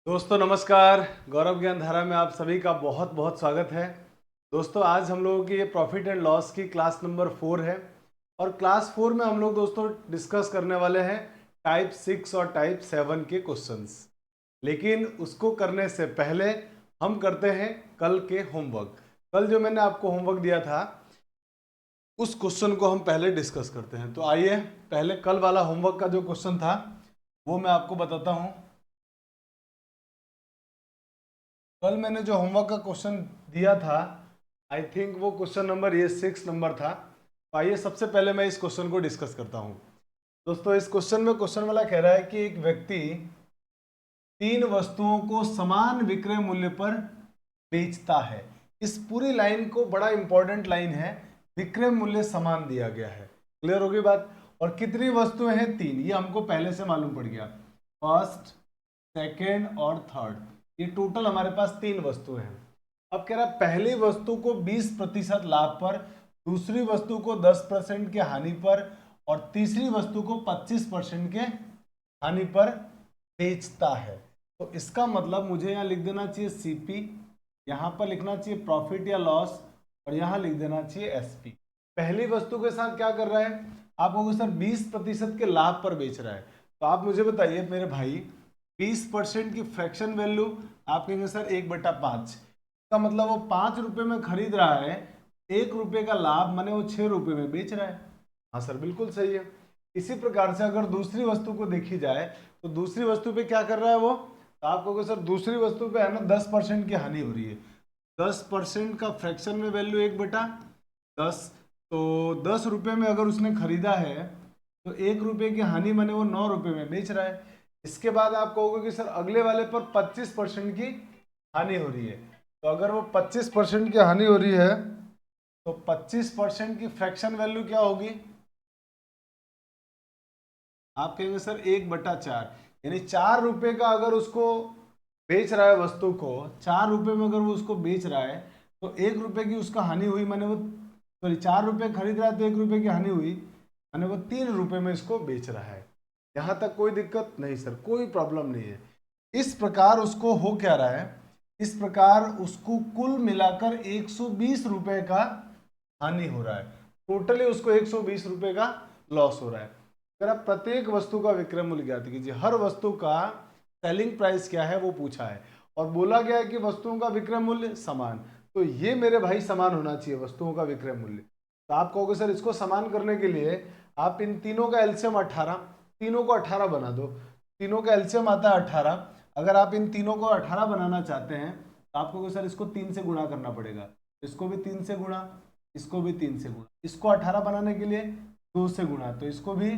दोस्तों नमस्कार। गौरव ज्ञान धारा में आप सभी का बहुत बहुत स्वागत है। दोस्तों आज हम लोगों की ये प्रॉफिट एंड लॉस की क्लास नंबर 4 है और क्लास 4 में हम लोग दोस्तों डिस्कस करने वाले हैं टाइप 6 और टाइप 7 के क्वेश्चंस। लेकिन उसको करने से पहले हम करते हैं कल के होमवर्क। कल जो मैंने आपको होमवर्क दिया था उस क्वेश्चन को हम पहले डिस्कस करते हैं। तो आइए पहले कल वाला होमवर्क का जो क्वेश्चन था वो मैं आपको बताता हूँ। कल मैंने जो होमवर्क का क्वेश्चन दिया था आई थिंक वो क्वेश्चन नंबर ये 6 नंबर था। तो आइए सबसे पहले मैं इस क्वेश्चन को डिस्कस करता हूँ। दोस्तों इस क्वेश्चन में क्वेश्चन वाला कह रहा है कि एक व्यक्ति 3 वस्तुओं को समान विक्रय मूल्य पर बेचता है। इस पूरी लाइन को बड़ा इंपॉर्टेंट लाइन है, विक्रय मूल्य समान दिया गया है। क्लियर होगी बात। और कितनी वस्तुएं हैं? 3। ये हमको पहले से मालूम पड़ गया, फर्स्ट सेकेंड और थर्ड। ये टोटल हमारे पास 3 वस्तुएं हैं। अब कह रहा है पहली वस्तु को 20% लाभ पर, दूसरी वस्तु को 10% के हानि पर और तीसरी वस्तु को 25% के हानि पर बेचता है। तो इसका मतलब मुझे यहाँ लिख देना चाहिए सीपी, यहाँ पर लिखना चाहिए प्रॉफिट या लॉस और यहाँ लिख देना चाहिए एसपी। पहली वस्तु के साथ क्या कर रहा है? आप कहोगे सर 20% के लाभ पर बेच रहा है। तो आप मुझे बताइए मेरे भाई, 20% की फ्रैक्शन वैल्यू आप कहेंगे सर 1/5 का मतलब वो 5 रुपए में खरीद रहा है, 1 रुपए का लाभ माने वो 6 रुपए में बेच रहा है। हाँ सर बिल्कुल सही है। इसी प्रकार से अगर दूसरी वस्तु को देखी जाए तो दूसरी वस्तु पे क्या कर रहा है वो? तो आप कहोगे सर दूसरी वस्तु पे है ना 10% की हानि हो रही है। 10% का फ्रैक्शन में वैल्यू 1/10। तो 10 रुपए में अगर उसने खरीदा है तो 1 रुपए की हानि माने वो 9 रुपए में बेच रहा है। इसके बाद आप कहोगे कि सर अगले वाले पर 25% की हानि हो रही है। तो अगर वो 25% की हानि हो रही है तो 25% की फ्रैक्शन वैल्यू क्या होगी? आप कहेंगे सर 1/4, यानी 4 रुपए का अगर उसको बेच रहा है वस्तु को, 4 रुपए में अगर वो उसको बेच रहा है तो 1 रुपए की उसका हानि हुई, माने वो सॉरी 4 रुपए खरीद रहा है तो 1 रुपए की हानि हुई, माने वो 3 रुपए में इसको बेच रहा है। यहां तक कोई दिक्कत नहीं सर, कोई प्रॉब्लम नहीं है। इस प्रकार उसको हो क्या रहा है? इस प्रकार उसको कुल मिलाकर 120 रुपए का हानि हो रहा है। टोटली उसको 120 रुपए का लॉस हो रहा है। अगर आप प्रत्येक वस्तु का विक्रय मूल्य ज्ञात कीजिए, हर वस्तु का सेलिंग प्राइस क्या है वो पूछा है और बोला गया है कि वस्तुओं का विक्रय मूल्य समान। तो ये मेरे भाई समान होना चाहिए वस्तुओं का विक्रय मूल्य। तो आप कहोगे सर इसको समान करने के लिए आप इन तीनों का एलसीएम 18, तीनों को 18 बना दो। तीनों का एलसीएम आता है 18। अगर आप इन तीनों को 18 बनाना चाहते हैं तो आप कहोगे सर इसको 3 से गुणा करना पड़ेगा। इसको भी 3 से गुणा, इसको भी 3 से गुणा, इसको 18 बनाने के लिए 2 से गुणा, तो इसको भी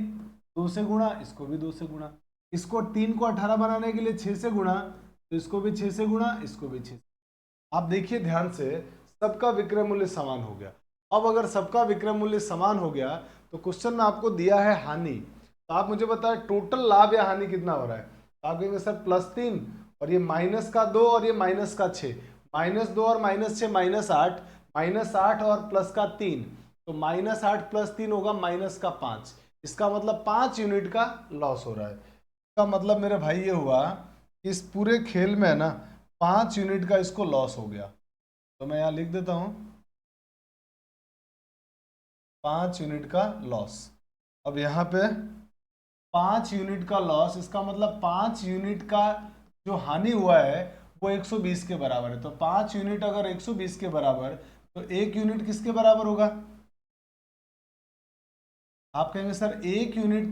2 से गुणा, इसको भी 2 से गुणा, इसको 3 को 18 बनाने के लिए 6 से गुणा, तो इसको भी 6 से गुणा, इसको भी 6। आप देखिए ध्यान से, सबका विक्रय मूल्य समान हो गया। अब अगर सबका विक्रय मूल्य समान हो गया तो क्वेश्चन में आपको दिया है हानि। तो आप मुझे बताएं टोटल लाभ या हानि कितना हो रहा है? तो आप कहेंगे सर +3 और ये -2 और ये -6, -2 और -6 -8, -8 और +3, तो -8 + 3 होगा -5। इसका मतलब 5 यूनिट का लॉस हो रहा है। इसका मतलब मेरे भाई ये हुआ कि इस पूरे खेल में है ना 5 यूनिट का इसको लॉस हो गया। तो मैं यहाँ लिख देता हूँ 5 यूनिट का लॉस। अब यहाँ पे 5 यूनिट का लॉस, इसका मतलब 5 यूनिट का जो हानि हुआ है वो 120 के बराबर है। तो 5 यूनिट अगर 120 के बराबर, तो 1 यूनिट किसके बराबर होगा? आप कहेंगे सर 1 यूनिट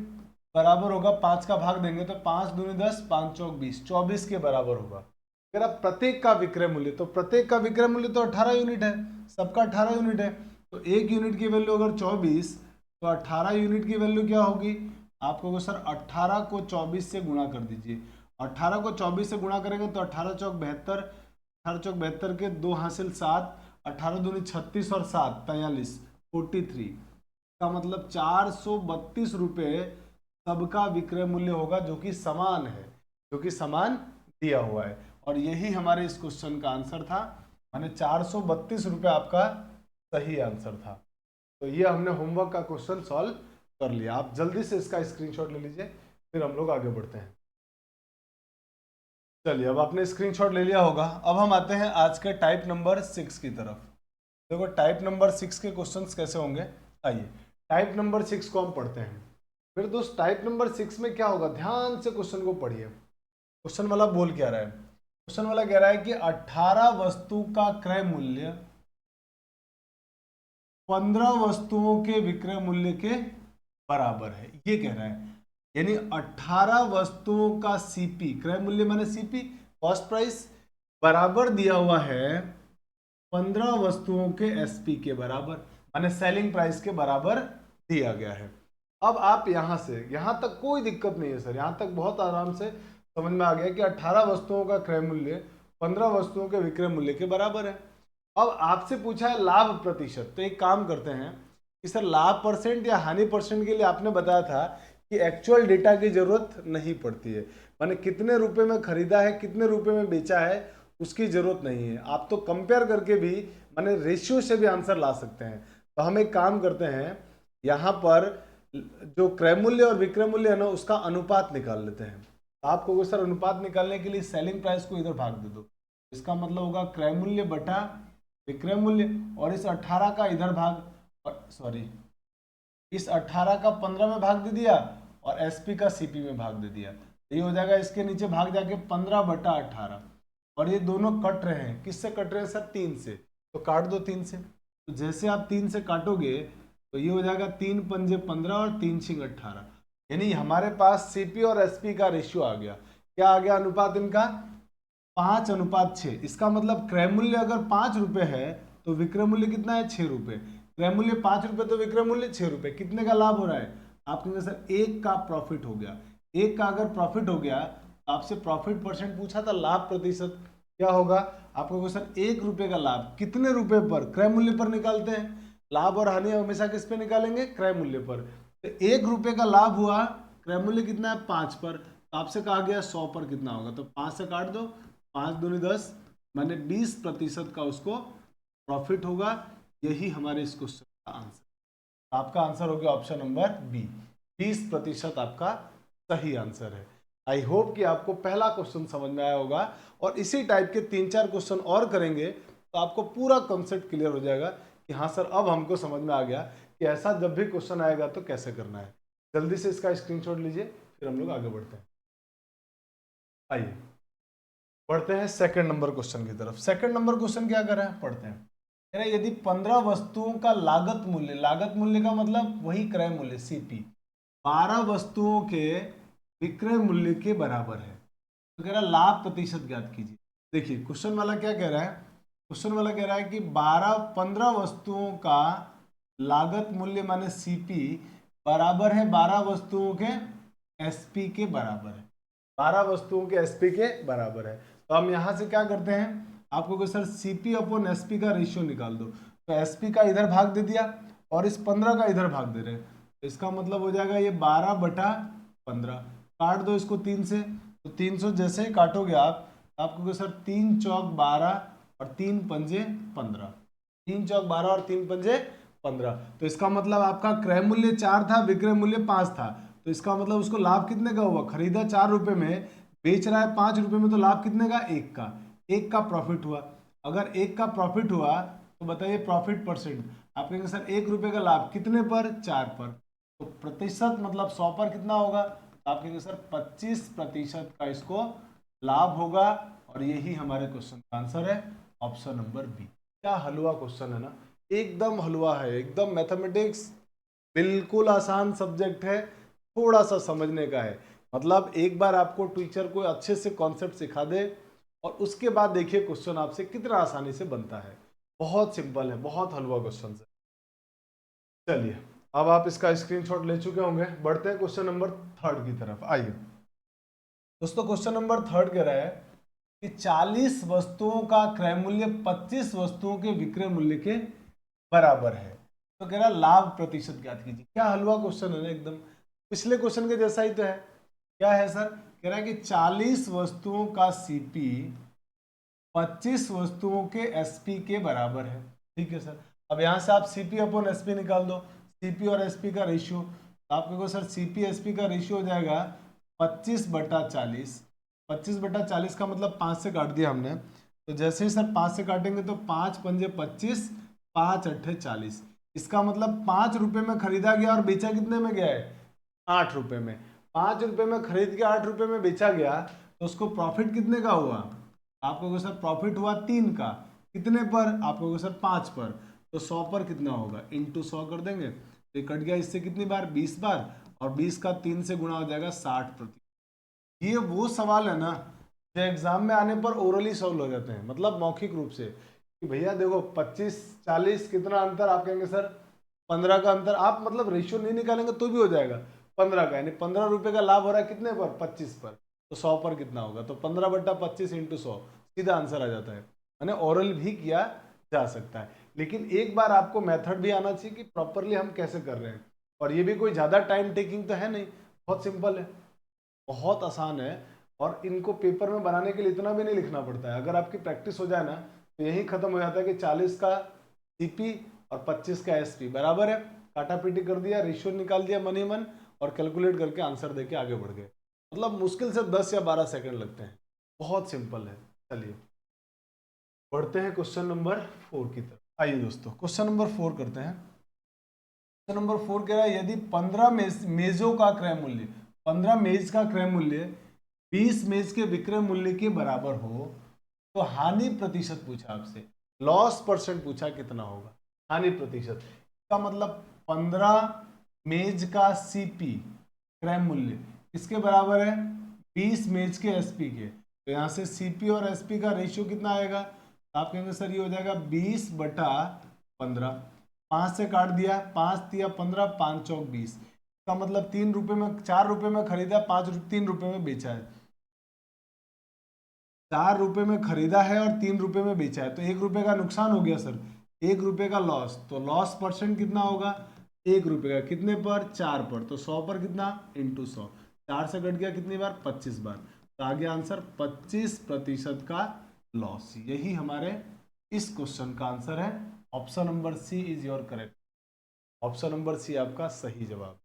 बराबर होगा, 5 का भाग देंगे तो 5 दूनी 10, 5 चौक 20, 24 के बराबर होगा। अगर आप प्रत्येक का विक्रय मूल्य, तो प्रत्येक का विक्रय मूल्य तो 18 यूनिट है, सबका 18 यूनिट है। तो 1 यूनिट की वैल्यू अगर 24, तो 18 यूनिट की वैल्यू क्या होगी? आप कहोगे सर 18 को 24 से गुणा कर दीजिए। 18 को 24 से गुणा करेंगे तो 18 चौक 72, 18 चौक 72 के 2 हासिल 7, 18 दूनी 36 और 7 43, 43 का मतलब 432 रुपये सबका विक्रय मूल्य होगा, जो कि समान है, जो कि समान दिया हुआ है। और यही हमारे इस क्वेश्चन का आंसर था, माने 432 रुपये आपका सही आंसर था। तो ये हमने होमवर्क का क्वेश्चन सॉल्व कर लिया। आप जल्दी से इसका स्क्रीनशॉट ले लीजिए, फिर हम लोग आगे बढ़ते हैं। चलिए, अब आपने स्क्रीनशॉट ले लिया होगा। अब हम आते हैं आज के टाइप नंबर 6 की तरफ। देखो टाइप नंबर 6 के क्वेश्चंस कैसे होंगे, आइए टाइप नंबर 6 को हम पढ़ते हैं। फिर दोस्त टाइप नंबर 6 में क्या होगा, ध्यान से क्वेश्चन को पढ़िए। क्वेश्चन वाला बोल क्या रहा है, क्वेश्चन वाला कह रहा है कि 18 वस्तु का क्रय मूल्य 15 वस्तुओं के विक्रय मूल्य के बराबर है, ये कह रहा है। यानी 18 वस्तुओं का सीपी, क्रय मूल्य माने सीपी, कॉस्ट प्राइस, बराबर दिया हुआ है 15 वस्तुओं के एसपी के बराबर, माने सेलिंग प्राइस के बराबर दिया गया है। अब आप यहां से यहां तक कोई दिक्कत नहीं है सर, यहां तक बहुत आराम से समझ में आ गया कि 18 वस्तुओं का क्रय मूल्य 15 वस्तुओं के विक्रय मूल्य के बराबर है। अब आपसे पूछा है लाभ प्रतिशत, तो एक काम करते हैं कि सर लाभ परसेंट या हानि परसेंट के लिए आपने बताया था कि एक्चुअल डेटा की जरूरत नहीं पड़ती है, माने कितने रुपए में खरीदा है कितने रुपए में बेचा है उसकी जरूरत नहीं है। आप तो कंपेयर करके भी माने रेशियो से भी आंसर ला सकते हैं। तो हम एक काम करते हैं, यहाँ पर जो क्रय मूल्य और विक्रय मूल्य है ना उसका अनुपात निकाल लेते हैं। आप कहोगे सर अनुपात निकालने के लिए सेलिंग प्राइस को इधर भाग दे दो, इसका मतलब होगा क्रय मूल्य बटा विक्रय मूल्य, और इस 18 का इधर भाग, सॉरी इस 18 का 15 में भाग दे दिया और एसपी का सीपी में भाग दे दिया। ये हो जाएगा, इसके नीचे भाग जाके 15 बटा 18, और ये दोनों कट रहे हैं, किससे कट रहे हैं सर, 3 से, तो काट दो 3 से। तो जैसे आप 3 से काटोगे तो ये हो जाएगा 3 पंजे 15 और 3 छिंग 18, यानी हमारे पास सीपी और एसपी का रेशियो आ गया। क्या आ गया अनुपात इनका, 5:6। इसका मतलब क्रय मूल्य अगर 5 रुपए है तो विक्रय मूल्य कितना है, 6 रुपए। क्रय मूल्य 5 रुपए तो विक्रय मूल्य 6 रुपए, कितने का लाभ हो रहा है, आप कहेंगे सर 1 का प्रॉफिट हो गया। 1 का अगर प्रॉफिट हो गया, आपसे प्रॉफिट परसेंट पूछा था, लाभ प्रतिशत क्या होगा, आपको सर 1 रुपए का लाभ कितने रुपए पर, क्रय मूल्य पर निकालते हैं। लाभ और हानि हमेशा किस पे निकालेंगे, क्रय मूल्य पर। तो 1 रुपए का लाभ हुआ, क्रय मूल्य कितना है 5 पर, तो आपसे कहा गया 100 पर कितना होगा, तो 5 से काट दो, 5 दूनी 10, माने 20% का उसको प्रॉफिट होगा। यही हमारे इस क्वेश्चन का आंसर। आपका आंसर हो गया ऑप्शन नंबर बी, 20% आपका सही आंसर है। आई होप कि आपको पहला क्वेश्चन समझ में आया होगा, और इसी टाइप के 3-4 क्वेश्चन और करेंगे तो आपको पूरा कॉन्सेप्ट क्लियर हो जाएगा कि हाँ सर अब हमको समझ में आ गया कि ऐसा जब भी क्वेश्चन आएगा तो कैसे करना है। जल्दी से इसका स्क्रीनशॉट लीजिए, फिर हम लोग आगे बढ़ते हैं। आइए पढ़ते हैं सेकंड नंबर क्वेश्चन की तरफ। सेकंड नंबर क्वेश्चन क्या कर रहे हैं, पढ़ते हैं। कह रहे यदि 15 वस्तुओं का लागत मूल्य, लागत मूल्य का मतलब वही क्रय मूल्य सीपी, 12 वस्तुओं के विक्रय मूल्य के बराबर है, तो कह रहा है लाभ प्रतिशत ज्ञात कीजिए। देखिए क्वेश्चन वाला क्या कह रहा है, क्वेश्चन वाला कह रहा है कि 15 वस्तुओं का लागत मूल्य माने सीपी बराबर है 12 वस्तुओं के एसपी के बराबर है, 12 वस्तुओं के एसपी के बराबर है। तो हम यहां से क्या करते हैं, आपको सर सीपी अपॉन एसपी का रेशियो निकाल दो, तो एसपी का इधर भाग दे दिया और इस 15 का इधर भाग दे रहे हैं, तो इसका मतलब हो जाएगा ये 12 बटा 15, काट दो इसको 3 से, तो 300 जैसे ही काटोगे आप, आपको सर 3 चौक 12 और 3 पंजे 15, 3 चौक 12 और 3 पंजे 15, तो इसका मतलब आपका क्रय मूल्य 4 था, विक्रय मूल्य 5 था, तो इसका मतलब उसको लाभ कितने का हुआ, खरीदा 4 रुपए में, बेच रहा है 5 रुपए में, तो लाभ कितने का, 1 का प्रॉफिट हुआ। अगर 1 का प्रॉफिट हुआ तो बताइए प्रॉफिट परसेंट, आप कहेंगे सर 1 रुपए का लाभ कितने पर, 4 पर, तो प्रतिशत मतलब 100 पर कितना होगा, आप कहेंगे सर 25% का इसको लाभ होगा, और यही हमारे क्वेश्चन का आंसर है ऑप्शन नंबर बी। क्या हलवा क्वेश्चन है ना, एकदम हलवा है, एकदम मैथमेटिक्स बिल्कुल आसान सब्जेक्ट है, थोड़ा सा समझने का है। मतलब एक बार आपको टीचर को अच्छे से कॉन्सेप्ट सिखा दे और उसके बाद देखिए क्वेश्चन आपसे कितना आसानी से बनता है, बहुत सिंपल है, बहुत हलवा क्वेश्चन है। चलिए अब आप इसका स्क्रीनशॉट ले चुके होंगे, बढ़ते हैं क्वेश्चन नंबर 3 की तरफ। आइए दोस्तों, क्वेश्चन नंबर 3 कह रहा है कि 40 वस्तुओं का क्रय मूल्य 25 वस्तुओं के विक्रय मूल्य के बराबर है, तो कह रहा है लाभ प्रतिशत ज्ञात कीजिए। क्या हलवा क्वेश्चन है ना, एकदम पिछले क्वेश्चन के जैसा ही तो है। क्या है सर, कह रहा है कि 40 वस्तुओं का सीपी 25 वस्तुओं के एसपी के बराबर है। ठीक है सर, अब यहां से आप सीपी अपॉन एसपी निकाल दो, सीपी और एसपी का रेशियो, तो आपको सर सीपी एसपी का रेशियो हो जाएगा 25 बटा 40, 25/40 का मतलब 5 से काट दिया हमने। तो जैसे ही सर 5 से काटेंगे तो 5 पंजे 25, 5 अट्ठे 40। इसका मतलब 5 रुपए में खरीदा गया और बेचा कितने में गया है? 8 रुपए में। 5 रुपए में खरीद के 8 रुपए में बेचा गया, तो उसको प्रॉफिट कितने का हुआ? आपको सर प्रॉफिट हुआ 3 का। कितने पर? आपको सर 5 पर। तो 100 पर कितना होगा? इंटू 100 कर देंगे तो ये कट गया इससे कितनी बार? 20 बार। और 20 का 3 से गुणा हो जाएगा 60%। ये वो सवाल है ना जो एग्जाम में आने पर ओरली सॉल्व हो जाते हैं, मतलब मौखिक रूप से कि भैया देखो 25 40 कितना अंतर, आप कहेंगे सर 15 का अंतर। आप मतलब रेशियो नहीं निकालेंगे तो भी हो जाएगा 15 का, यानी 15 रुपए का लाभ हो रहा है कितने पर? 25 पर। तो 100 पर कितना होगा? तो 15/25 इंटू 100, सीधा आंसर आ जाता है। मैंने ओरल भी किया जा सकता है, लेकिन एक बार आपको मेथड भी आना चाहिए कि प्रॉपरली हम कैसे कर रहे हैं। और ये भी कोई ज़्यादा टाइम टेकिंग तो है नहीं, बहुत सिंपल है, बहुत आसान है। और इनको पेपर में बनाने के लिए इतना भी नहीं लिखना पड़ता है। अगर आपकी प्रैक्टिस हो जाए ना तो यही खत्म हो जाता है कि 40 का सीपी और 25 का एसपी बराबर है। काटा पीटी कर दिया, रेशियो निकाल दिया मन ही मन, और कैलकुलेट करके आंसर देके आगे बढ़ गए। मतलब मुश्किल से 10 या 12 सेकंड लगते हैं, बहुत सिंपल है। चलिए बढ़ते हैं क्वेश्चन नंबर 4 की तरफ। आइए दोस्तों क्वेश्चन नंबर 4 करते हैं। क्वेश्चन नंबर 4 कह रहा है यदि 15 मेजों का क्रय मूल्य, 15 मेज का क्रय मूल्य 20 मेज के विक्रय मूल्य के बराबर हो तो हानि प्रतिशत पूछा आपसे, लॉस परसेंट पूछा कितना होगा हानि प्रतिशत। इसका मतलब 15 मेज का सीपी क्रय मूल्य किसके बराबर है? 20 मेज के एसपी के। तो यहां से सीपी और एसपी का रेशियो कितना आएगा? तो आप कहेंगे सर ये हो जाएगा 20/15। 5 से काट दिया, 5 तिया 15, 5 चौक 20। इसका मतलब 3 रुपए में, 4 रुपए में खरीदा, 3 रुपए में बेचा है। 4 रुपए में खरीदा है और 3 रुपए में बेचा है, तो 1 रुपए का नुकसान हो गया सर, 1 रुपए का लॉस। तो लॉस परसेंट कितना होगा? 1 रुपए का। कितने पर? 4 पर। तो 100 पर कितना? इंटू 100। 4 से कट गया कितनी बार? 25 बार। तो आ गया आंसर 25% का लॉस। यही हमारे इस क्वेश्चन का आंसर है। Option number C is your correct. Option number C आपका सही जवाब।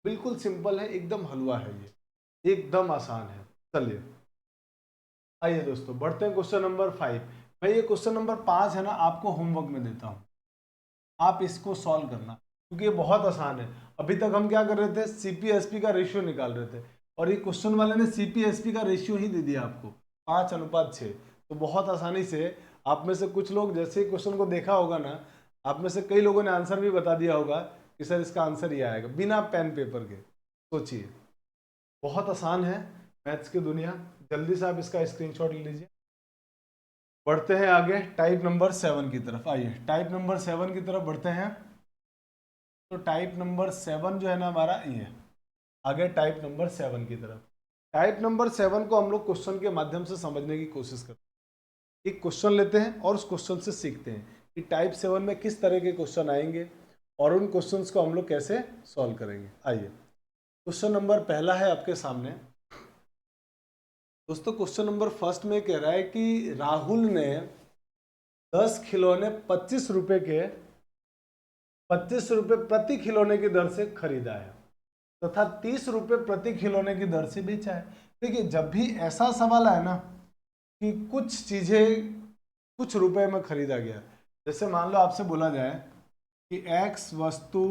बिल्कुल सिंपल है, एकदम हलवा है ये, एकदम आसान है। चलिए आइए दोस्तों बढ़ते हैं क्वेश्चन नंबर 5। भाई ये क्वेश्चन नंबर 5 है ना, आपको होमवर्क में देता हूं, आप इसको सॉल्व करना क्योंकि ये बहुत आसान है। अभी तक हम क्या कर रहे थे? सीपीएसपी का रेशियो निकाल रहे थे, और ये क्वेश्चन वाले ने सीपीएसपी का रेशियो ही दे दिया आपको 5:6। तो बहुत आसानी से आप में से कुछ लोग जैसे ही क्वेश्चन को देखा होगा ना, आप में से कई लोगों ने आंसर भी बता दिया होगा कि सर इसका आंसर ये आएगा, बिना पेन पेपर के। सोचिए, बहुत आसान है मैथ्स की दुनिया। जल्दी से आप इसका स्क्रीनशॉट ले लीजिए। बढ़ते हैं आगे टाइप नंबर 7 की तरफ। आइए टाइप नंबर 7 की तरफ बढ़ते हैं। तो टाइप नंबर 7 जो है ना हमारा, ये आगे टाइप नंबर 7 की तरफ। टाइप नंबर 7 को हम लोग क्वेश्चन के माध्यम से समझने की कोशिश करते हैं। एक क्वेश्चन लेते हैं और उस क्वेश्चन से सीखते हैं कि टाइप 7 में किस तरह के क्वेश्चन आएंगे और उन क्वेश्चंस को हम लोग कैसे सॉल्व करेंगे। आइए क्वेश्चन नंबर पहला है आपके सामने दोस्तों। क्वेश्चन नंबर फर्स्ट में कह रहा है कि राहुल ने 10 खिलौने 25 रुपए के, 25 रुपए प्रति खिलौने की दर से खरीदा है तथा 30 रुपए प्रति खिलौने की दर से बेचा है। देखिए जब भी ऐसा सवाल आए ना कि कुछ चीजें कुछ रुपए में खरीदा गया, जैसे मान लो आपसे बोला जाए कि एक्स वस्तु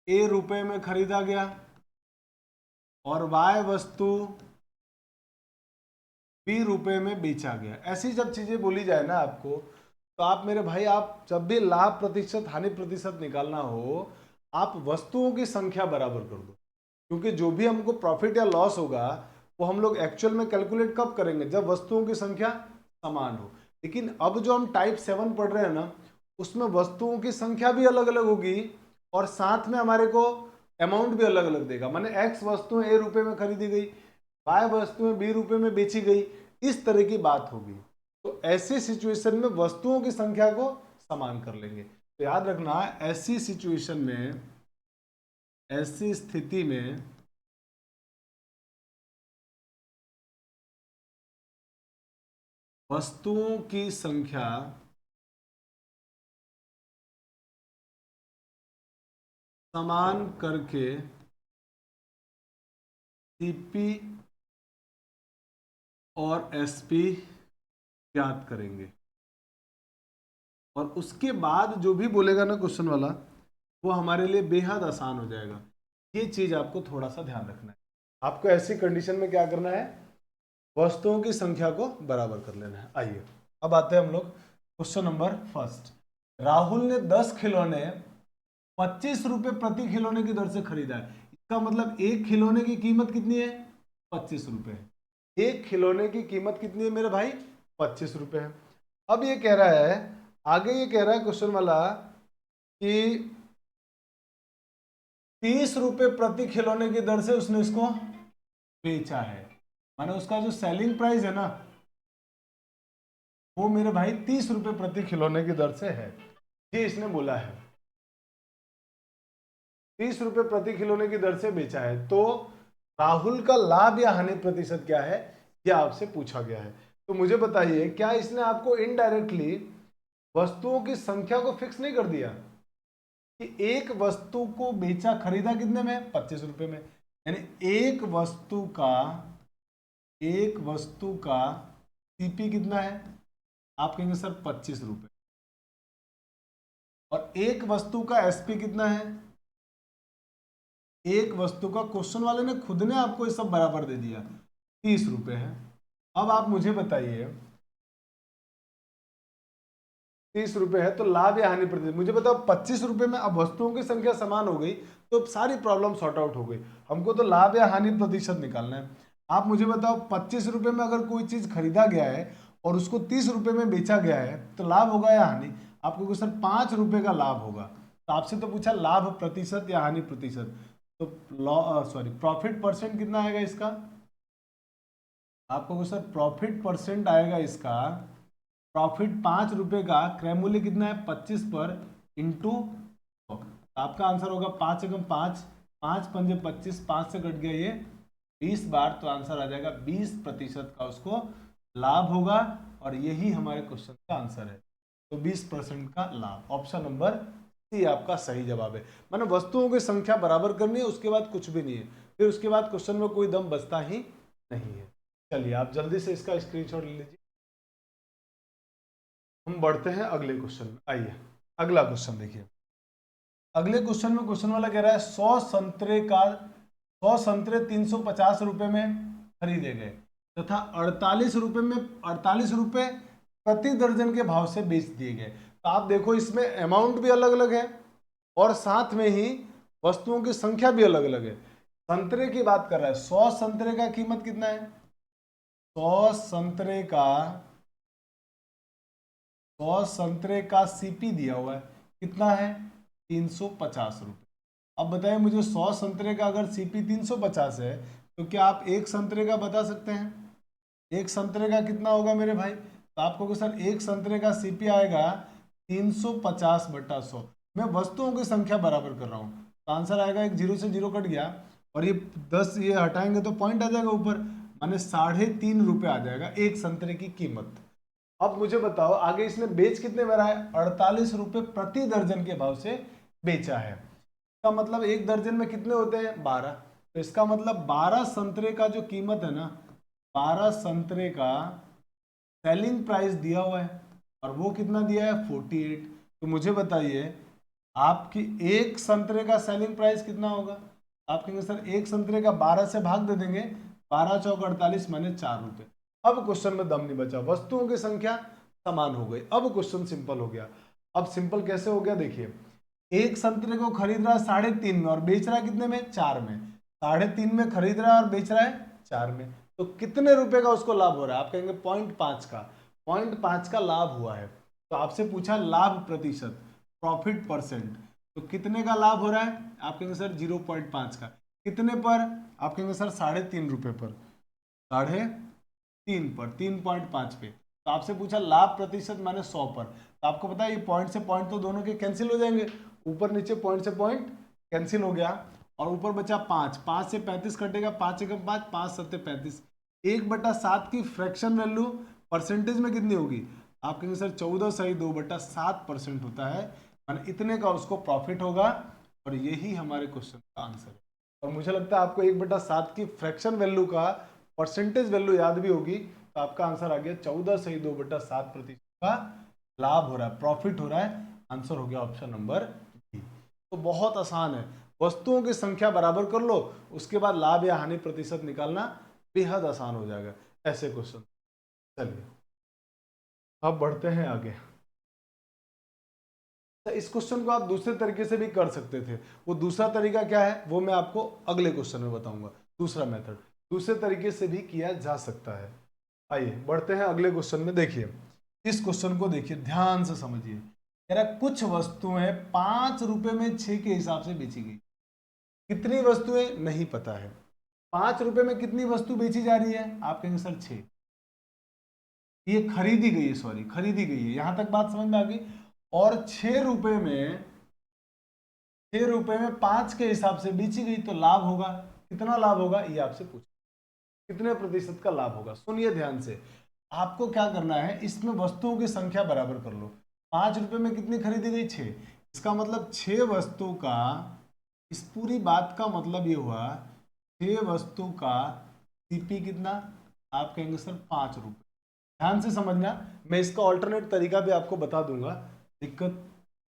ए रुपए में खरीदा गया और वाई वस्तु बी रुपए में बेचा गया, ऐसी जब चीजें बोली जाए ना आपको, तो आप मेरे भाई, आप जब भी लाभ प्रतिशत हानि प्रतिशत निकालना हो, आप वस्तुओं की संख्या बराबर कर दो। क्योंकि जो भी हमको प्रॉफिट या लॉस होगा वो हम लोग एक्चुअल में कैलकुलेट कब करेंगे? जब वस्तुओं की संख्या समान हो। लेकिन अब जो हम टाइप 7 पढ़ रहे हैं ना, उसमें वस्तुओं की संख्या भी अलग अलग होगी और साथ में हमारे को अमाउंट भी अलग अलग देगा। माने एक्स वस्तुएं ए रुपए में खरीदी गई, वाई वस्तुएं बी रुपए में बेची गई, इस तरह की बात होगी। तो ऐसी सिचुएशन में वस्तुओं की संख्या को समान कर लेंगे। तो याद रखना, ऐसी सिचुएशन में, ऐसी स्थिति में वस्तुओं की संख्या समान करके सीपी और एसपी ज्ञात करेंगे। और उसके बाद जो भी बोलेगा ना क्वेश्चन वाला, वो हमारे लिए बेहद आसान हो जाएगा। ये चीज आपको थोड़ा सा ध्यान रखना है। आपको ऐसी कंडीशन में क्या करना है, वस्तुओं की संख्या को बराबर कर लेना है। आइए अब आते हैं हम लोग क्वेश्चन नंबर फर्स्ट। राहुल ने 10 खिलौने 25 रुपए प्रति खिलौने की दर से खरीदा है। इसका मतलब एक खिलौने की कीमत कितनी है, 25 रुपए। एक खिलौने की कीमत कितनी है मेरे भाई, 25 रुपए है। अब ये कह रहा है, आगे ये कह रहा है क्वेश्चन वाला कि 30 रुपए प्रति खिलौने की दर से उसने इसको बेचा है। माने उसका जो सेलिंग प्राइस है ना, वो मेरे भाई 30 रुपए प्रति खिलौने की दर से है। ये इसने बोला है 30 रुपए प्रति खिलौने की दर से बेचा है। तो राहुल का लाभ या हानि प्रतिशत क्या है, यह आपसे पूछा गया है। तो मुझे बताइए, क्या इसने आपको इनडायरेक्टली वस्तुओं की संख्या को फिक्स नहीं कर दिया कि एक वस्तु को बेचा, खरीदा कितने में, 25 रुपए में। यानी एक वस्तु का सीपी कितना है, आप कहेंगे सर 25 रुपए। और एक वस्तु का एसपी कितना है, एक वस्तु का, क्वेश्चन वाले ने खुद ने आपको ये सब बराबर दे दिया, 30 रुपए है। अब आप मुझे बताइए, 30 रुपए है तो लाभ या हानि प्रतिशत, मुझे बताओ 25 रुपए में अब वस्तुओं की संख्या समान हो गई तो सारी प्रॉब्लम सॉर्ट आउट हो गई। हमको तो लाभ या हानि प्रतिशत निकालना है। आप मुझे बताओ 25 रुपए में अगर कोई चीज खरीदा गया है और उसको 30 रुपए में बेचा गया है तो लाभ होगा या हानि। आपको कहोगे सर 5 रुपए का लाभ होगा, तो आपसे तो पूछा लाभ प्रतिशत या हानि प्रतिशत। तो प्रॉफिट परसेंट कितना आएगा इसका, आपको सर प्रॉफिट परसेंट आएगा इसका, प्रॉफिट 5 रुपए का, क्रय मूल्य कितना है 25 पर इंटू, आपका आंसर होगा 5 एकम 5, 5 पंजे 25, 5 से कट गया ये 20 बार, तो आंसर आ जाएगा 20% का उसको लाभ होगा। और यही हमारे क्वेश्चन का आंसर है। तो 20% का लाभ, ऑप्शन नंबर सी आपका सही जवाब है। माने वस्तुओं की संख्या बराबर करनी है, उसके बाद कुछ भी नहीं है, फिर उसके बाद क्वेश्चन में कोई दम बचता ही नहीं है। चलिए आप जल्दी से इसका स्क्रीनशॉट ले लीजिए। हम बढ़ते हैं अगले क्वेश्चन में। आइए अगला क्वेश्चन देखिए। अगले क्वेश्चन में क्वेश्चन वाला कह रहा है 100 संतरे 350 रुपए में खरीदे गए तथा 48 रुपए प्रति दर्जन के भाव से बेच दिए गए। तो आप देखो इसमें अमाउंट भी अलग अलग है और साथ में ही वस्तुओं की संख्या भी अलग अलग है। संतरे की बात कर रहा है, 100 संतरे का कीमत कितना है, 100 संतरे का सीपी दिया हुआ है, कितना है 350 रुपए। अब बताइए मुझे 100 संतरे का अगर सीपी 350 है तो क्या आप एक संतरे का बता सकते हैं, एक संतरे का कितना होगा मेरे भाई। तो आपको सर एक संतरे का सीपी आएगा 350/100। मैं वस्तुओं की संख्या बराबर कर रहा हूँ, तो आंसर आएगा, एक 0 से 0 कट गया और ये 10 ये हटाएंगे तो पॉइंट आ जाएगा ऊपर, माने 3.5 रुपए आ जाएगा एक संतरे की कीमत। अब मुझे बताओ आगे इसने बेच कितने में रहा है, 48 रुपए प्रति दर्जन के भाव से बेचा है। इसका मतलब एक दर्जन में कितने होते हैं, 12। तो इसका मतलब 12 संतरे का जो कीमत है ना, 12 संतरे का सेलिंग प्राइस दिया हुआ है और वो कितना दिया है 48। तो मुझे बताइए आपकी एक संतरे का सेलिंग प्राइस कितना होगा। आप कहेंगे सर एक संतरे का 12 से भाग दे देंगे, 12 चौक 48 माने 4 रुपए। अब क्वेश्चन में दम नहीं बचा, वस्तुओं की संख्या समान हो गई। अब क्वेश्चन सिंपल हो गया। अब सिंपल कैसे हो गया देखिए, एक संतरे को खरीद रहा है 3.5 में और बेच रहा है कितने में, 4 में। 3.5 में खरीद रहा है और बेच रहा है 4 में, तो कितने रुपए का उसको लाभ हो रहा है, आप कहेंगे 0.5 का, 0.5 का लाभ हुआ है। तो आपसे पूछा लाभ प्रतिशत, प्रॉफिट परसेंट, तो कितने का लाभ हो रहा है, आप कहेंगे सर 0.5 का। कितने पर, आप कहेंगे सर 3.5 रुपए पर, 3.5 पर, 3.5 पे। तो आपसे पूछा लाभ प्रतिशत माने 100 पर, तो आपको पता है ये पॉइंट से पॉइंट तो दोनों के कैंसिल हो जाएंगे, ऊपर नीचे पॉइंट से पॉइंट कैंसिल हो गया और ऊपर बचा 5, 5 से 35 कटेगा, 5 एकम 5, 5 सत्ते 35, 1/7 की फ्रैक्शन वैल्यू परसेंटेज में कितनी होगी, आप कहेंगे सर 14 सही 2/7% होता है, माने इतने का उसको प्रॉफिट होगा। और यही हमारे क्वेश्चन का आंसर है। और मुझे लगता है आपको 1/7 की फ्रैक्शन वैल्यू का परसेंटेज वैल्यू याद भी होगी। तो आपका आंसर आ गया 14/2/7% का लाभ हो रहा है, प्रॉफिट हो रहा है। आंसर हो गया ऑप्शन नंबर बी। तो बहुत आसान है, वस्तुओं की संख्या बराबर कर लो, उसके बाद लाभ या हानि प्रतिशत निकालना बेहद आसान हो जाएगा ऐसे क्वेश्चन। चलिए अब बढ़ते हैं आगे। तो इस क्वेश्चन को आप दूसरे तरीके से भी कर सकते थे, वो दूसरा तरीका क्या है वो मैं आपको अगले क्वेश्चन में बताऊंगा। दूसरा मेथड दूसरे तरीके से भी किया जा सकता है। आइए बढ़ते हैं अगले क्वेश्चन में। देखिए इस क्वेश्चन को देखिए, ध्यान से समझिए। कह रहा कुछ वस्तुएं 5 रुपए में 6 के हिसाब से बेची गई। कितनी वस्तुएं नहीं पता है। 5 रुपए में कितनी वस्तु बेची जा रही है, आप कहेंगे सर 6। ये खरीदी गई है, सॉरी खरीदी गई है, यहां तक बात समझ में आ गई। और 6 रुपए में 5 के हिसाब से बेची गई, तो लाभ होगा। कितना लाभ होगा ये आपसे पूछ, कितने प्रतिशत का लाभ होगा। सुनिए ध्यान से, आपको क्या करना है, इसमें वस्तुओं की संख्या बराबर कर लो। 5 रुपए में कितनी खरीदी गई, 6। इसका मतलब 6 वस्तु का, इस पूरी बात का मतलब ये हुआ 6 वस्तु का सीपी कितना, आप कहेंगे सर 5 रुपए। ध्यान से समझना, मैं इसका ऑल्टरनेट तरीका भी आपको बता दूंगा, दिक्कत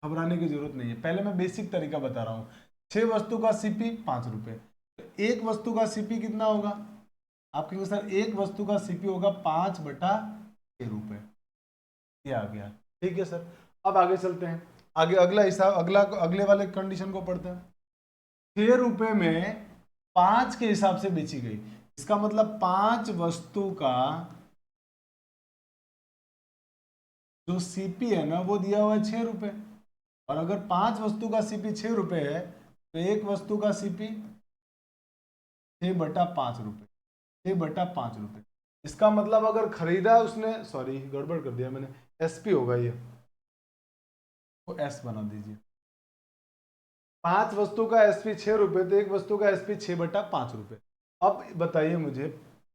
घबराने की जरूरत नहीं है। पहले मैं बेसिक तरीका बता रहा हूँ। 6 वस्तु का सीपी 5 रुपए, तो एक वस्तु का सीपी कितना होगा, आप कहेंगे सर एक वस्तु का सीपी होगा 5/6 रुपए। ये आ गया, ठीक है सर। अब आगे चलते हैं, आगे अगला हिसाब, अगले वाले कंडीशन को पढ़ते हैं। 6 रुपए में 5 के हिसाब से बेची गई, इसका मतलब 5 वस्तु का जो सीपी है ना वो दिया हुआ है 6 रुपए। और अगर 5 वस्तु का सीपी 6 रुपए है, तो एक वस्तु का सीपी 6/5 रुपए, 6/5 रुपए। इसका मतलब अगर खरीदा उसने, सॉरी गड़बड़ कर दिया मैंने, एसपी होगा ये, तो एस बना दीजिए। 5 वस्तु का एसपी 6 रुपए, तो एक वस्तु का एसपी 6/5 रुपए। अब बताइए मुझे,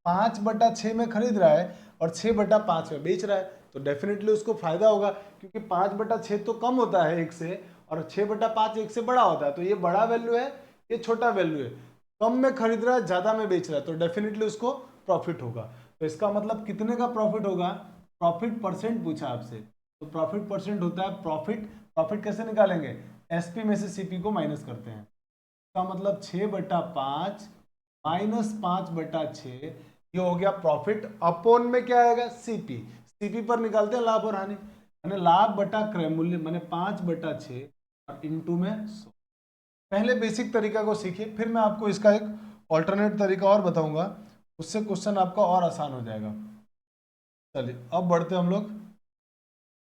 5/6 में खरीद रहा है और 6/5 में बेच रहा है, तो डेफिनेटली उसको फायदा होगा, क्योंकि 5/6 तो कम होता है 1 से, और 6/5 1 से बड़ा होता है। तो ये बड़ा वैल्यू है, ये छोटा वैल्यू है। कम में खरीद रहा है, ज्यादा में बेच रहा है, तो डेफिनेटली उसको प्रॉफिट होगा। तो इसका मतलब कितने का प्रॉफिट होगा, प्रॉफिट परसेंट पूछा आपसे, तो प्रॉफिट परसेंट होता है प्रॉफिट। प्रॉफिट कैसे निकालेंगे, एसपी में से सीपी को माइनस करते हैं। इसका मतलब 6/5 -5/6, ये हो गया प्रॉफिट। अपोन में क्या आएगा, सीपी। सीपी पर निकालते हैं लाभ और हानि, मैंने लाभ बटा क्रय मूल्य, मैंने 5/6 और इंटू में 100। पहले बेसिक तरीका को सीखिए, फिर मैं आपको इसका एक ऑल्टरनेट तरीका और बताऊंगा, उससे क्वेश्चन आपका और आसान हो जाएगा। चलिए अब बढ़ते हम लोग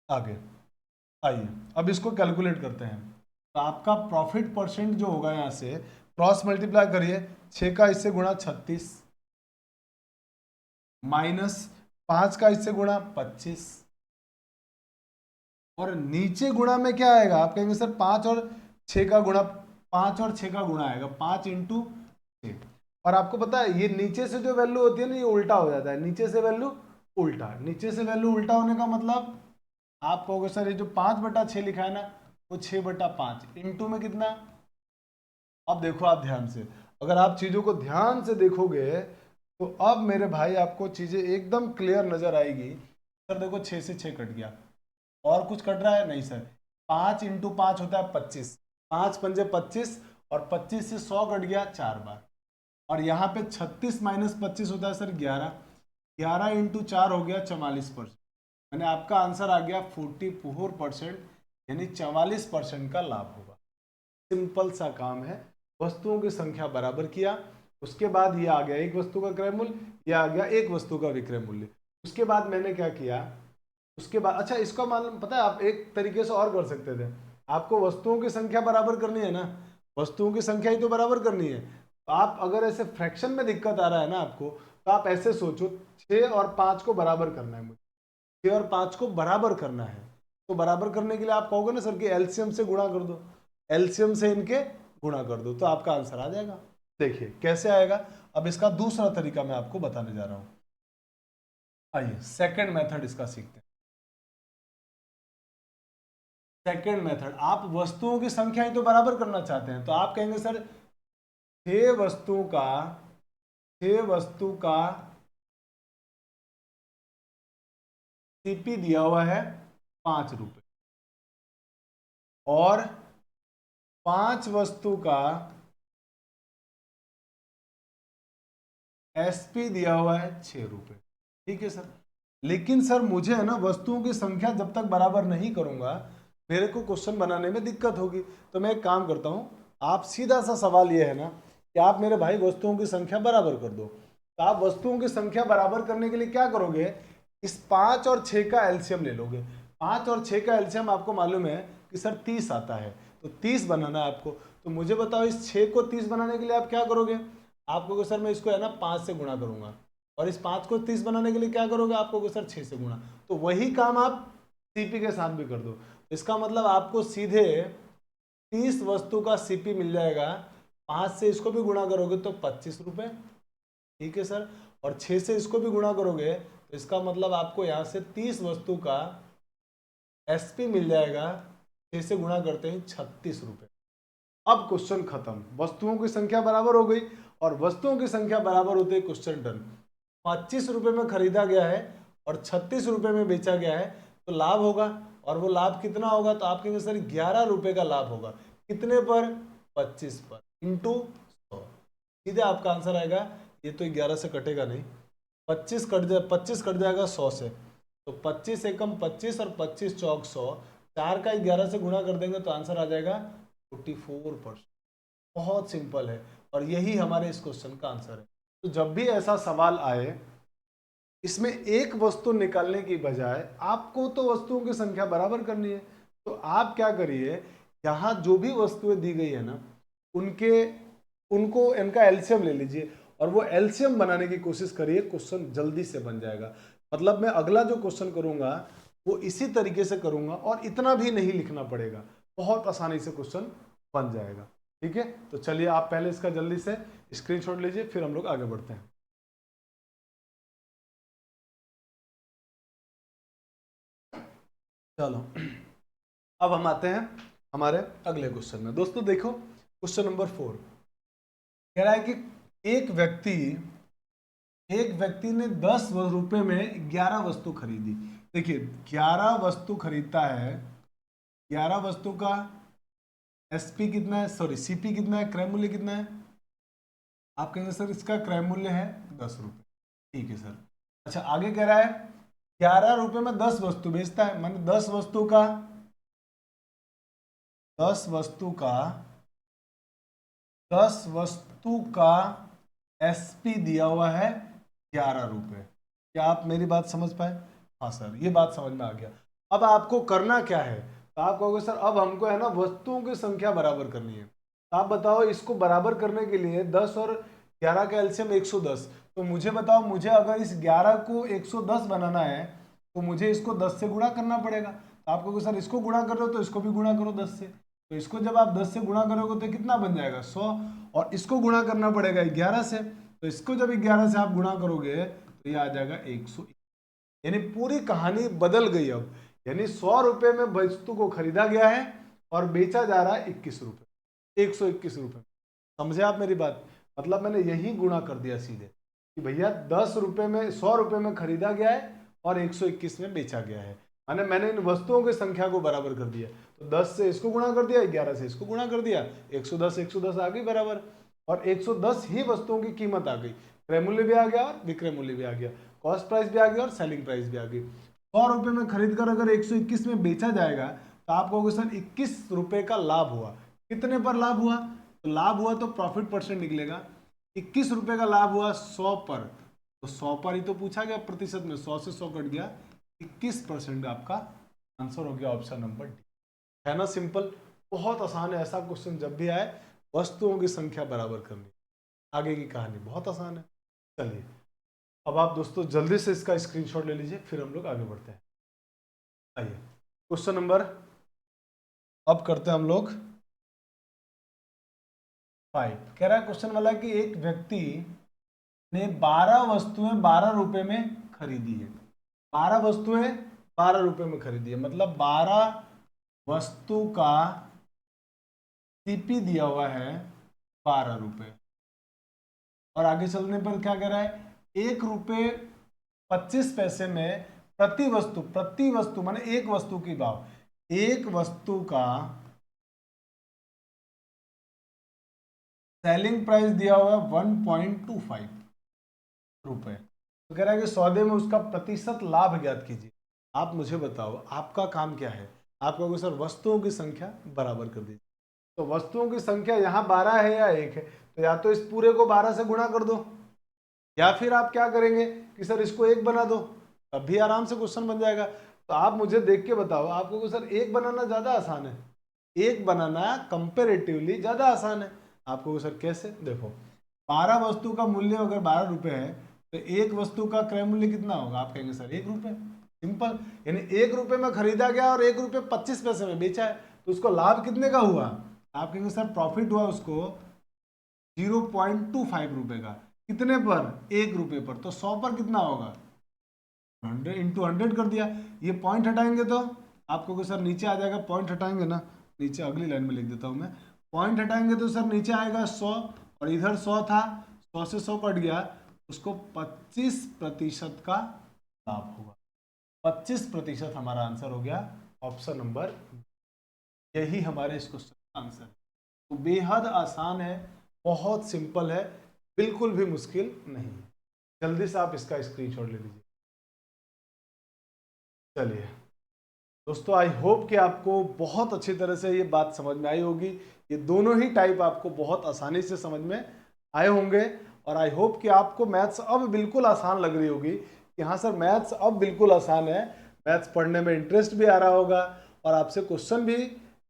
आगे। आइए अब इसको कैलकुलेट करते हैं। तो आपका प्रॉफिट परसेंट जो होगा, यहां से क्रॉस मल्टीप्लाई करिए, 6 का इससे गुणा 36, माइनस 5 का इससे गुणा 25, और नीचे गुणा में क्या आएगा, आप कहेंगे सर 5 और 6 का गुणा, 5 और 6 का गुणा आएगा, 5 इंटू 6। और आपको पता है ये नीचे से जो वैल्यू होती है ना, ये उल्टा हो जाता है, नीचे से वैल्यू उल्टा। नीचे से वैल्यू उल्टा होने का मतलब, आप कहोगे सर ये जो 5/6 लिखा है ना, वो 6/5 इंटू में कितना। अब देखो आप ध्यान से, अगर आप चीजों को ध्यान से देखोगे, तो अब मेरे भाई आपको चीजें एकदम क्लियर नजर आएगी। सर देखो 6 से 6 कट गया, और कुछ कट रहा है नहीं सर, 5 इंटू 5 होता है 25, 5×5 = 25, और 25 से 100 कट गया 4 बार। और यहाँ पे 36 माइनस 25 होता है सर 11, 11 इंटू 4 हो गया 44%। मैंने आपका आंसर आ गया 44%, यानी 44% का लाभ होगा। सिंपल सा काम है, वस्तुओं की संख्या बराबर किया, उसके बाद ये आ गया एक वस्तु का क्रय मूल्य, ये आ गया एक वस्तु का विक्रय मूल्य। उसके बाद मैंने क्या किया, उसके बाद अच्छा इसका मालूम पता है, आप एक तरीके से और कर सकते थे। आपको वस्तुओं की संख्या बराबर करनी है ना, वस्तुओं की संख्या ही तो बराबर करनी है। तो आप अगर ऐसे फ्रैक्शन में दिक्कत आ रहा है ना आपको, तो आप ऐसे सोचो 6 और 5 को बराबर करना है मुझे, 6 और 5 को बराबर करना है। तो बराबर करने के लिए आप कहोगे ना सर कि एलसीएम से गुणा कर दो, एलसीएम से इनके गुणा कर दो, तो आपका आंसर आ जाएगा। देखिए कैसे आएगा, अब इसका दूसरा तरीका मैं आपको बताने जा रहा हूं। आइए सेकंड मेथड इसका सीखते हैं। सेकंड मेथड, आप वस्तुओं की संख्या ही तो बराबर करना चाहते हैं, तो आप कहेंगे सर छह वस्तु का सीपी दिया हुआ है 5 रुपए, और 5 वस्तु का एसपी दिया हुआ है 6 रुपए। ठीक है सर, लेकिन सर मुझे है ना वस्तुओं की संख्या जब तक बराबर नहीं करूंगा मेरे को क्वेश्चन बनाने में दिक्कत होगी। तो मैं एक काम करता हूं, आप सीधा सा सवाल ये है ना कि आप मेरे भाई वस्तुओं की संख्या बराबर कर दो। तो आप वस्तुओं की संख्या बराबर करने के लिए क्या करोगे, इस 5 और 6 का एलसीएम ले लोगे। 5 और 6 का एलसीएम आपको मालूम है कि सर 30 आता है, तो 30 बनाना है आपको। तो मुझे बताओ इस 6 को 30 बनाने के लिए आप क्या करोगे, आप कहोगे सर मैं इसको है ना 5 से गुणा करूंगा, और इस 5 को 30 बनाने के लिए क्या करोगे, आप कहोगे सर 6 से गुणा। तो वही काम आप सीपी के साथ भी कर दो। इसका मतलब आपको सीधे 30 वस्तु का सीपी मिल जाएगा। 5 से इसको भी गुणा करोगे तो 25 रुपए। ठीक है सर, और 6 से इसको भी गुणा करोगे तो इसका मतलब आपको यहां से 30 वस्तु का एसपी मिल जाएगा। 6 से गुणा करते हैं 36 रुपए। अब क्वेश्चन खत्म, वस्तुओं की संख्या बराबर हो गई, और वस्तुओं की संख्या बराबर होते ही क्वेश्चन डन। 25 रुपए में खरीदा गया है और 36 रुपए में बेचा गया है, तो लाभ होगा, और वो लाभ कितना होगा, तो आप कहेंगे सर 11 रुपए का लाभ होगा। कितने पर, 25 पर, इंटू 100। सीधे आपका आंसर आएगा, ये तो 11 से कटेगा नहीं, 25 कट जाएगा 100 से, तो 25 एकम 25 और 25 चौक 100, 4 का 11 से गुणा कर देंगे तो आंसर आ जाएगा 44%। बहुत सिंपल है, और यही हमारे इस क्वेश्चन का आंसर है। तो जब भी ऐसा सवाल आए, इसमें एक वस्तु निकालने की बजाय आपको तो वस्तुओं की संख्या बराबर करनी है। तो आप क्या करिए, यहाँ जो भी वस्तुएं दी गई है ना, उनको इनका एलसीएम ले लीजिए, और वो एलसीएम बनाने की कोशिश करिए, क्वेश्चन जल्दी से बन जाएगा। मतलब मैं अगला जो क्वेश्चन करूंगा वो इसी तरीके से करूंगा, और इतना भी नहीं लिखना पड़ेगा, बहुत आसानी से क्वेश्चन बन जाएगा। ठीक है, तो चलिए आप पहले इसका जल्दी से स्क्रीनशॉट लीजिए, फिर हम लोग आगे बढ़ते हैं। चलो, अब हम आते हैं हमारे अगले क्वेश्चन में। दोस्तों देखो, क्वेश्चन नंबर 4 कह रहा है कि एक व्यक्ति ने 10 रुपए में 11 वस्तु खरीदी। देखिए 11 वस्तु खरीदता है, 11 वस्तु का एसपी कितना है, सॉरी सीपी कितना है, क्रय मूल्य कितना है, आप कहेंगे सर इसका क्रय मूल्य है 10 रुपए। ठीक है सर, अच्छा आगे कह रहा है 11 रुपए में 10 वस्तु बेचता है, माने 10 वस्तु का 10 वस्तु का 10 वस्तु का एसपी दिया हुआ है 11 रुपए। क्या आप मेरी बात समझ पाए, हाँ सर ये बात समझ में आ गया। अब आपको करना क्या है, तो आप कहोगे सर अब हमको है ना वस्तुओं की संख्या बराबर करनी है। तो आप बताओ इसको बराबर करने के लिए 10 और 11 का एलसीएम 110। तो मुझे बताओ, मुझे अगर इस 11 को 110 बनाना है तो मुझे इसको 10 से गुणा करना पड़ेगा। तो आप कहोगे सर इसको गुणा कर रहे हो तो इसको भी गुणा करो 10 से। तो इसको जब आप 10 से गुणा करोगे तो कितना बन जाएगा 100, और इसको गुणा करना पड़ेगा 11 से। तो इसको जब 11 से आप गुणा करोगे तो ये आ जाएगा 100। यानी पूरी कहानी बदल गई अब, यानी 100 रुपए में वस्तु को खरीदा गया है और बेचा जा रहा है 21 रुपए, 121 रुपए। समझे आप मेरी बात, मतलब मैंने यही गुणा कर दिया सीधे कि भैया 10 रुपए में 100 रुपए में खरीदा गया है और 121 में बेचा गया है, माने मैंने इन वस्तुओं की संख्या को बराबर कर दिया। तो 10 से इसको गुणा कर दिया, 11 से इसको गुणा कर दिया, 110 आ गई बराबर, और 110 ही वस्तुओं की कीमत आ गई। क्रय मूल्य भी आ गया और विक्रय मूल्य भी आ गया, कॉस्ट प्राइस भी आ गया और सेलिंग प्राइस भी आ गई। 100 रुपए में खरीद कर अगर 121 में बेचा जाएगा तो आप कहोगे सर 21 रुपए का लाभ हुआ। कितने पर लाभ हुआ, तो लाभ हुआ तो प्रॉफिट परसेंट निकलेगा। 21 रुपए का लाभ हुआ 100 पर, तो 100 पर ही तो पूछा गया प्रतिशत में, 100 से 100 कट गया, 21% आपका आंसर हो गया ऑप्शन नंबर डी। है ना सिंपल, बहुत आसान है। ऐसा क्वेश्चन जब भी आए वस्तुओं की संख्या बराबर करनी, आगे की कहानी बहुत आसान है। चलिए अब आप दोस्तों जल्दी से इसका स्क्रीनशॉट ले लीजिए, फिर हम लोग आगे बढ़ते हैं। आइए क्वेश्चन नंबर अब करते हैं हम लोग 5। कह रहा है क्वेश्चन वाला कि एक व्यक्ति ने 12 वस्तुएं 12 रुपए में खरीदी है। 12 वस्तुएं 12 रुपए में खरीदी है, मतलब 12 वस्तु का सीपी दिया हुआ है 12 रुपए। और आगे चलने पर क्या कह रहा है, 1 रुपये 25 पैसे में प्रति वस्तु माने एक वस्तु की भाव, एक वस्तु का सेलिंग प्राइस दिया हुआ है 1.25 रुपए। तो कह रहा है कि सौदे में उसका प्रतिशत लाभ ज्ञात कीजिए। आप मुझे बताओ आपका काम क्या है, आप कहोगे सर वस्तुओं की संख्या बराबर कर दीजिए। तो वस्तुओं की संख्या यहाँ 12 है या 1 है, तो या तो इस पूरे को 12 से गुणा कर दो, या फिर आप क्या करेंगे कि सर इसको 1 बना दो, तब भी आराम से क्वेश्चन बन जाएगा। तो आप मुझे देख के बताओ, आपको सर 1 बनाना ज्यादा आसान है, 1 बनाना कंपेरेटिवली ज्यादा आसान है। आपको सर कैसे, देखो 12 वस्तु का मूल्य अगर 12 रुपए है तो एक वस्तु का क्रय मूल्य कितना होगा, आप कहेंगे सर 1 रुपए। सिंपल, यानी 1 रुपए में खरीदा गया और 1 रुपये 25 पैसे में बेचा है, तो उसको लाभ कितने का हुआ, आप कहेंगे सर प्रॉफिट हुआ उसको 0.25 रुपए का। कितने पर, 1 रुपए पर, तो 100 पर कितना होगा 100 इंटू 100 कर दिया। ये पॉइंट हटाएंगे तो आपको सर नीचे आ जाएगा, पॉइंट हटाएंगे ना, नीचे अगली लाइन में लिख देता हूं मैं, पॉइंट हटाएंगे तो सर नीचे आएगा 100, और इधर 100 था, 100 से 100 कट गया, उसको 25% का लाभ होगा। 25% हमारा आंसर हो गया ऑप्शन नंबर, यही हमारे इस क्वेश्चन का आंसर है। तो बेहद आसान है, बहुत सिंपल है, बिल्कुल भी मुश्किल नहीं है। जल्दी से आप इसका स्क्रीनशॉट ले लीजिए। चलिए दोस्तों, आई होप कि आपको बहुत अच्छी तरह से ये बात समझ में आई होगी। ये दोनों ही टाइप आपको बहुत आसानी से समझ में आए होंगे, और आई होप कि आपको मैथ्स अब बिल्कुल आसान लग रही होगी कि हाँ सर मैथ्स अब बिल्कुल आसान है, मैथ्स पढ़ने में इंटरेस्ट भी आ रहा होगा, और आपसे क्वेश्चन भी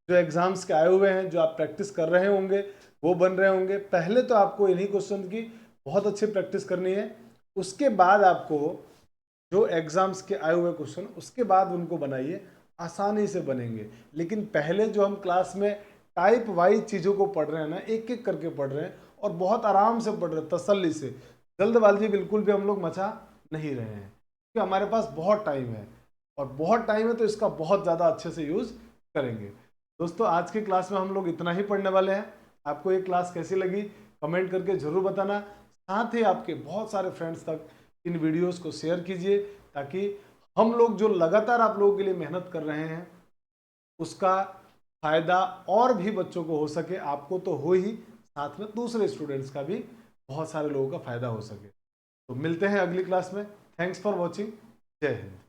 जो एग्जाम्स के आए हुए हैं, जो आप प्रैक्टिस कर रहे होंगे, वो बन रहे होंगे। पहले तो आपको इन्हीं क्वेश्चन की बहुत अच्छी प्रैक्टिस करनी है, उसके बाद आपको जो एग्जाम्स के आए हुए क्वेश्चन उसके बाद उनको बनाइए, आसानी से बनेंगे। लेकिन पहले जो हम क्लास में टाइप वाइज चीज़ों को पढ़ रहे हैं ना, एक एक करके पढ़ रहे हैं और बहुत आराम से पढ़ रहे हैं, तसल्ली से, जल्दबाजी बिल्कुल भी हम लोग मचा नहीं रहे हैं, क्योंकि हमारे पास बहुत टाइम है, और बहुत टाइम है तो इसका बहुत ज़्यादा अच्छे से यूज़ करेंगे। दोस्तों आज की क्लास में हम लोग इतना ही पढ़ने वाले हैं। आपको ये क्लास कैसी लगी कमेंट करके ज़रूर बताना, साथ ही आपके बहुत सारे फ्रेंड्स तक इन वीडियोस को शेयर कीजिए, ताकि हम लोग जो लगातार आप लोगों के लिए मेहनत कर रहे हैं उसका फायदा और भी बच्चों को हो सके, आपको तो हो ही, साथ में दूसरे स्टूडेंट्स का भी बहुत सारे लोगों का फायदा हो सके। तो मिलते हैं अगली क्लास में। Thanks for watching. जय हिंद।